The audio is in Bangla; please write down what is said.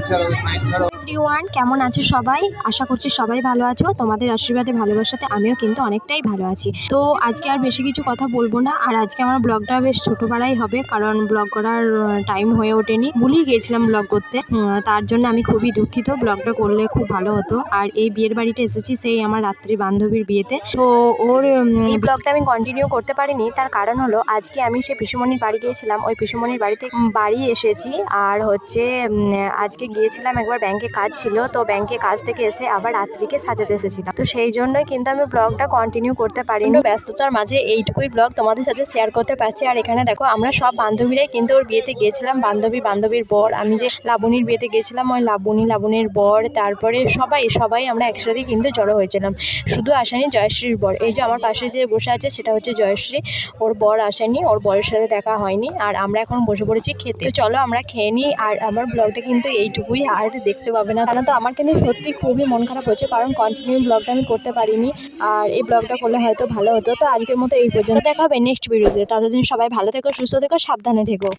এভরিওয়ান, কেমন আছো সবাই? আশা করছি সবাই ভালো আছো। তোমাদের আশীর্বাদে ভালোবাসাতে আমিও কিন্তু অনেকটাই ভালো আছি। তো আজকে আর বেশি কিছু কথা বলবো না, আর আজকে আমার ব্লগটা বেশ ছোটো পাড়াই হবে, কারণ ব্লগ করার টাইম হয়ে ওঠেনি, ভুলেই গিয়েছিলাম ব্লগ করতে। তার জন্য আমি খুবই দুঃখিত। ব্লগটা করলে খুব ভালো হতো। আর এই বিয়ের বাড়িতে এসেছি সেই আমার রাত্রি বান্ধবীর বিয়েতে। তো ওর এই ব্লগটা আমি কন্টিনিউ করতে পারিনি। তার কারণ হলো আজকে আমি সেই পিসুমণির বাড়ি গিয়েছিলাম, ওই পিসুমণির বাড়িতে বাড়ি এসেছি। আর হচ্ছে আজকে গিয়েছিলাম একবার, ব্যাংকে কাজ ছিল, তো ব্যাংকে কাজ থেকে এসে আবার রাত্রিকে সাজাতে এসেছিলাম। তো সেই জন্যই কিন্তু আমি ব্লগটা কন্টিনিউ করতে পারিনি। ব্যস্ততার মাঝে এইটুকুই ব্লগ তোমাদের সাথে শেয়ার করতে পারছি। আর এখানে দেখো আমরা সব বান্ধবীরাই কিন্তু ওর বিয়েতে গিয়েছিলাম। বান্ধবীর বর, আমি যে লাবণীর বিয়েতে গিয়েছিলাম ওই লাবণীর বর, তারপরে সবাই আমরা একসাথে কিন্তু জড়ো হয়েছিলাম। শুধু আসেনি জয়শ্রীর বর, এই যে আমার পাশে যে বসে আছে সেটা হচ্ছে জয়শ্রী। ওর বর আসেনি, ওর বরের সাথে দেখা হয়নি। আর আমরা এখন বসে পড়েছি খেতে। তো চলো আমরা খেয়ে নিই। আর আমার ব্লগটা কিন্তু এইটুকুই, আর দেখতে পাবে না। কারণ তো আমার কিন্তু সত্যি খুবই মন খারাপ হচ্ছে, কারণ কন্টিনিউ ব্লগটা আমি করতে পারিনি। আর এই ব্লগটা করলে হয়তো ভালো হতো। তো আজকের মতো এই পর্যন্ত, দেখা হবে নেক্সট ভিডিওতে। ততদিন সবাই ভালো থেকো, সুস্থ থেকো, সাবধানে থেকো।